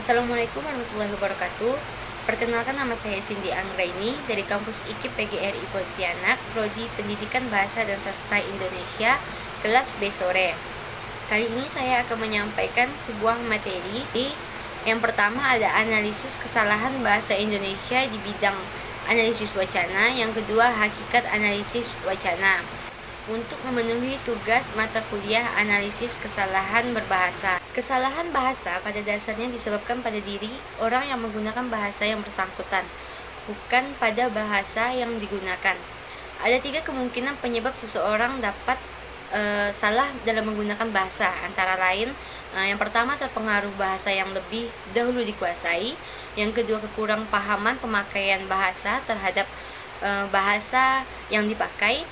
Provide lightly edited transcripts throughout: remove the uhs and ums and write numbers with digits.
Assalamualaikum warahmatullahi wabarakatuh. Perkenalkan, nama saya Cindy Anggraini dari kampus IKIP PGRI Pontianak, Prodi Pendidikan Bahasa dan Sastra Indonesia, kelas B sore. Kali ini saya akan menyampaikan sebuah materi. Yang pertama ada analisis kesalahan bahasa Indonesia di bidang analisis wacana. Yang kedua, hakikat analisis wacana. Untuk memenuhi tugas mata kuliah analisis kesalahan berbahasa. Kesalahan bahasa pada dasarnya disebabkan pada diri orang yang menggunakan bahasa yang bersangkutan, bukan pada bahasa yang digunakan. Ada 3 kemungkinan penyebab seseorang dapat salah dalam menggunakan bahasa, antara lain yang pertama, terpengaruh bahasa yang lebih dahulu dikuasai. Yang kedua, kekurang pahaman pemakaian bahasa terhadap bahasa yang dipakai.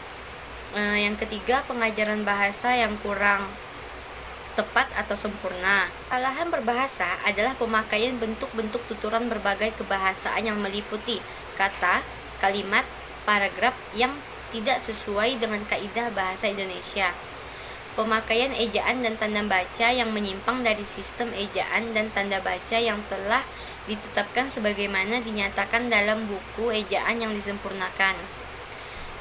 Yang ketiga, pengajaran bahasa yang kurang tepat atau sempurna. Kesalahan berbahasa adalah pemakaian bentuk-bentuk tuturan berbagai kebahasaan yang meliputi kata, kalimat, paragraf yang tidak sesuai dengan kaidah bahasa Indonesia. Pemakaian ejaan dan tanda baca yang menyimpang dari sistem ejaan dan tanda baca yang telah ditetapkan sebagaimana dinyatakan dalam buku ejaan yang disempurnakan.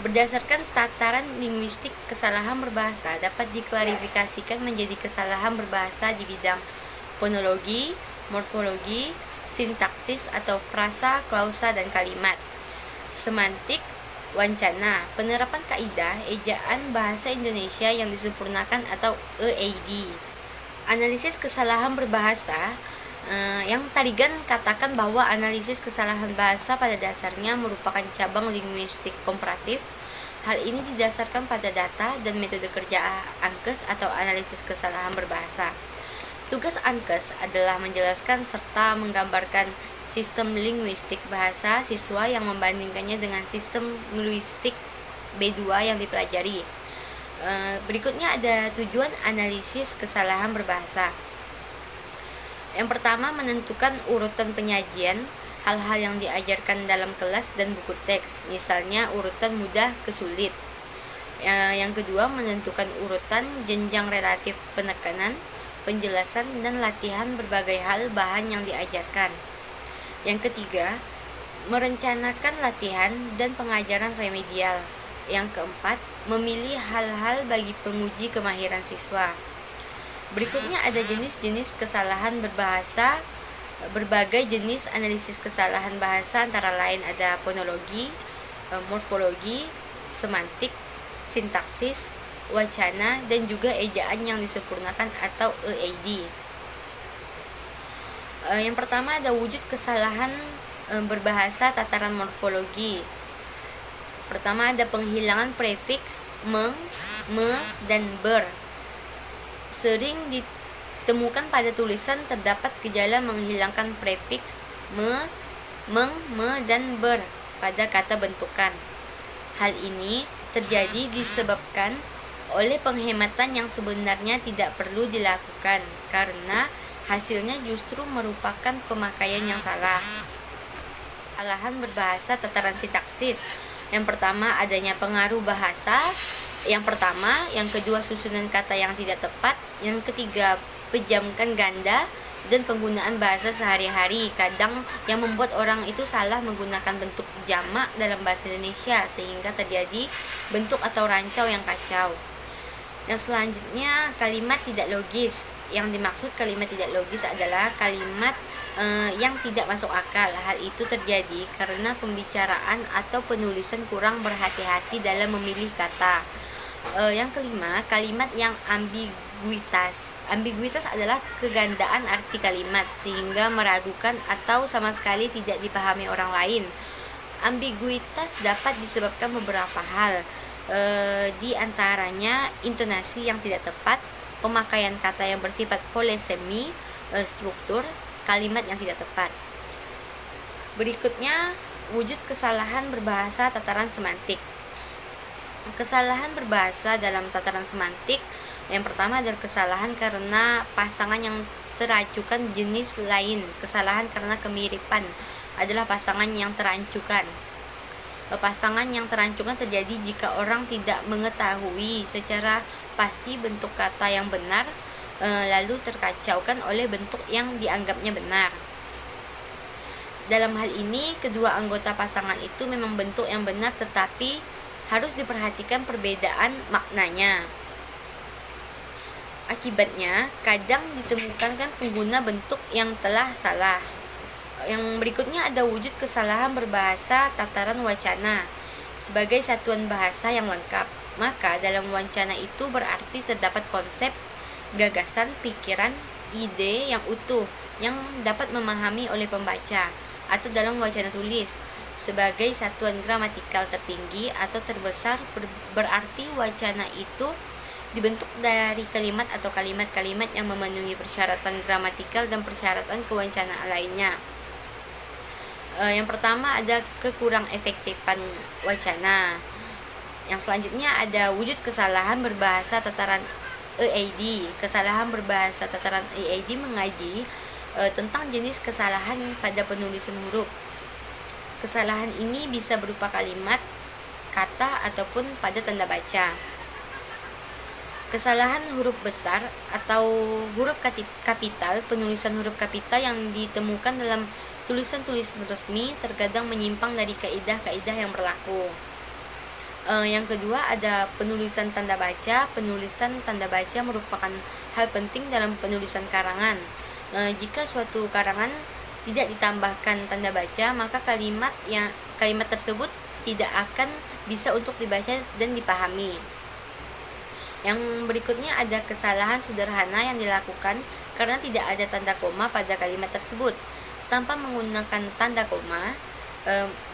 Berdasarkan tataran linguistik, kesalahan berbahasa dapat diklarifikasikan menjadi kesalahan berbahasa di bidang fonologi, morfologi, sintaksis atau frasa, klausa, dan kalimat. Semantik, wancana, penerapan kaidah ejaan bahasa Indonesia yang disempurnakan atau EAD. Analisis kesalahan berbahasa. Yang Tarigan katakan bahwa analisis kesalahan bahasa pada dasarnya merupakan cabang linguistik komparatif. Hal ini didasarkan pada data dan metode kerja ANKES atau analisis kesalahan berbahasa. Tugas ANKES adalah menjelaskan serta menggambarkan sistem linguistik bahasa siswa yang membandingkannya dengan sistem linguistik B2 yang dipelajari. Berikutnya ada tujuan analisis kesalahan berbahasa. Yang pertama, menentukan urutan penyajian hal-hal yang diajarkan dalam kelas dan buku teks, misalnya urutan mudah ke sulit. Yang kedua, menentukan urutan jenjang relatif penekanan, penjelasan, dan latihan berbagai hal bahan yang diajarkan. Yang ketiga, merencanakan latihan dan pengajaran remedial. Yang keempat, memilih hal-hal bagi penguji kemahiran siswa. Berikutnya ada jenis-jenis kesalahan berbahasa. Berbagai jenis analisis kesalahan bahasa antara lain ada fonologi, morfologi, semantik, sintaksis, wacana, dan juga ejaan yang disempurnakan atau EAD. Yang pertama ada wujud kesalahan berbahasa tataran morfologi. Pertama ada penghilangan prefiks meng, me, dan ber. Sering ditemukan pada tulisan terdapat gejala menghilangkan prefiks me, meng, me, dan ber pada kata bentukan. Hal ini terjadi disebabkan oleh penghematan yang sebenarnya tidak perlu dilakukan karena hasilnya justru merupakan pemakaian yang salah. Kesalahan berbahasa tataran sintaksis. Yang pertama, adanya pengaruh bahasa. Yang pertama, yang kedua, susunan kata yang tidak tepat. Yang ketiga, pejamkan ganda dan penggunaan bahasa sehari-hari. Kadang yang membuat orang itu salah menggunakan bentuk jamak dalam bahasa Indonesia sehingga terjadi bentuk atau rancau yang kacau. Yang selanjutnya, kalimat tidak logis. Yang dimaksud kalimat tidak logis adalah kalimat yang tidak masuk akal. Hal itu terjadi karena pembicaraan atau penulisan kurang berhati-hati dalam memilih kata. Yang kelima, kalimat yang ambiguitas. Ambiguitas adalah kegandaan arti kalimat sehingga meragukan atau sama sekali tidak dipahami orang lain. Ambiguitas dapat disebabkan beberapa hal, di antaranya intonasi yang tidak tepat, pemakaian kata yang bersifat polesemi, struktur kalimat yang tidak tepat. Berikutnya, wujud kesalahan berbahasa tataran semantik. Kesalahan berbahasa dalam tataran semantik, yang pertama adalah kesalahan karena pasangan yang teracukan jenis lain. Kesalahan karena kemiripan adalah pasangan yang terancukan. Pasangan yang terancukan terjadi jika orang tidak mengetahui secara pasti bentuk kata yang benar lalu terkacaukan oleh bentuk yang dianggapnya benar. Dalam hal ini, kedua anggota pasangan itu memang bentuk yang benar, tetapi harus diperhatikan perbedaan maknanya. Akibatnya, kadang ditemukan pengguna bentuk yang telah salah. Yang berikutnya ada wujud kesalahan berbahasa tataran wacana. Sebagai satuan bahasa yang lengkap, maka dalam wacana itu berarti terdapat konsep, gagasan, pikiran, ide yang utuh yang dapat memahami oleh pembaca. Atau dalam wacana tulis, sebagai satuan gramatikal tertinggi atau terbesar, berarti wacana itu dibentuk dari kalimat atau kalimat-kalimat yang memenuhi persyaratan gramatikal dan persyaratan kewancanaan lainnya. Yang pertama ada kekurang efektifan wacana. Yang selanjutnya ada wujud kesalahan berbahasa tataran EAD. Kesalahan berbahasa tataran EAD mengaji tentang jenis kesalahan pada penulisan huruf. Kesalahan ini bisa berupa kalimat, kata, ataupun pada tanda baca. Kesalahan huruf besar atau huruf kapital, penulisan huruf kapital yang ditemukan dalam tulisan-tulisan resmi terkadang menyimpang dari kaidah-kaidah yang berlaku. Yang kedua ada penulisan tanda baca. Penulisan tanda baca merupakan hal penting dalam penulisan karangan. Jika suatu karangan tidak ditambahkan tanda baca, maka kalimat tersebut tidak akan bisa untuk dibaca dan dipahami. Yang berikutnya ada kesalahan sederhana yang dilakukan karena tidak ada tanda koma pada kalimat tersebut. Tanpa menggunakan tanda koma,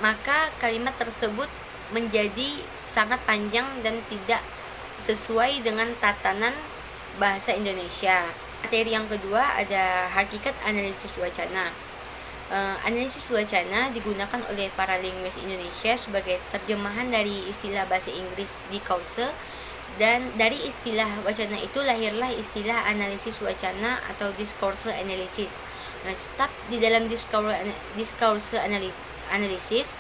maka kalimat tersebut menjadi sangat panjang dan tidak sesuai dengan tatanan bahasa Indonesia. Materi yang kedua ada hakikat analisis wacana. Analisis wacana digunakan oleh para linguis Indonesia sebagai terjemahan dari istilah bahasa Inggris discourse, dan dari istilah wacana itu lahirlah istilah analisis wacana atau discourse analysis. Step di dalam discourse analysis,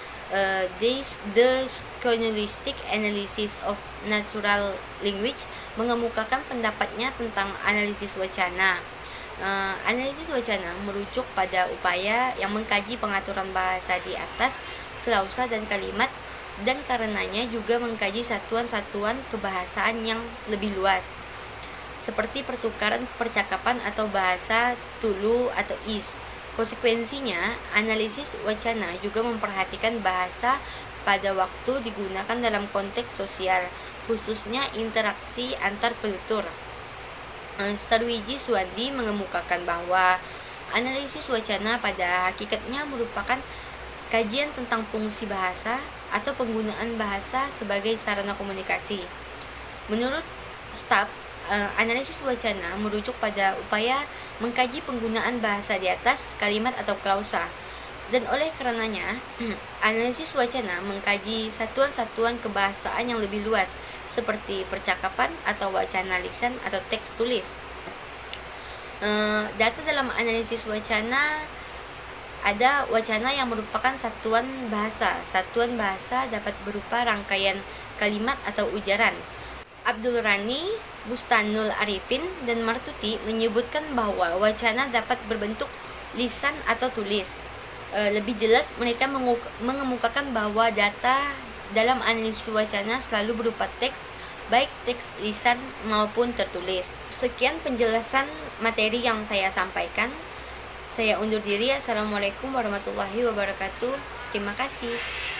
the scholastic analysis of natural language mengemukakan pendapatnya tentang analisis wacana. Analisis wacana merujuk pada upaya yang mengkaji pengaturan bahasa di atas klausa dan kalimat, dan karenanya juga mengkaji satuan-satuan kebahasaan yang lebih luas, seperti pertukaran percakapan atau bahasa tulu atau is. Konsekuensinya, analisis wacana juga memperhatikan bahasa pada waktu digunakan dalam konteks sosial, khususnya interaksi antar penutur. Sarwiji Suwandi mengemukakan bahwa analisis wacana pada hakikatnya merupakan kajian tentang fungsi bahasa atau penggunaan bahasa sebagai sarana komunikasi. Menurut Stapp, analisis wacana merujuk pada upaya mengkaji penggunaan bahasa di atas kalimat atau klausa, dan oleh karenanya analisis wacana mengkaji satuan-satuan kebahasaan yang lebih luas seperti percakapan atau wacana lisan atau teks tulis. Data dalam analisis wacana ada wacana yang merupakan satuan bahasa. Satuan bahasa dapat berupa rangkaian kalimat atau ujaran. Abdul Rani, Bustanul Arifin, dan Martuti menyebutkan bahwa wacana dapat berbentuk lisan atau tulis. Lebih jelas, mereka mengemukakan bahwa data dalam analisis wacana selalu berupa teks, baik teks lisan maupun tertulis. Sekian penjelasan materi yang saya sampaikan. Saya undur diri. Assalamualaikum warahmatullahi wabarakatuh. Terima kasih.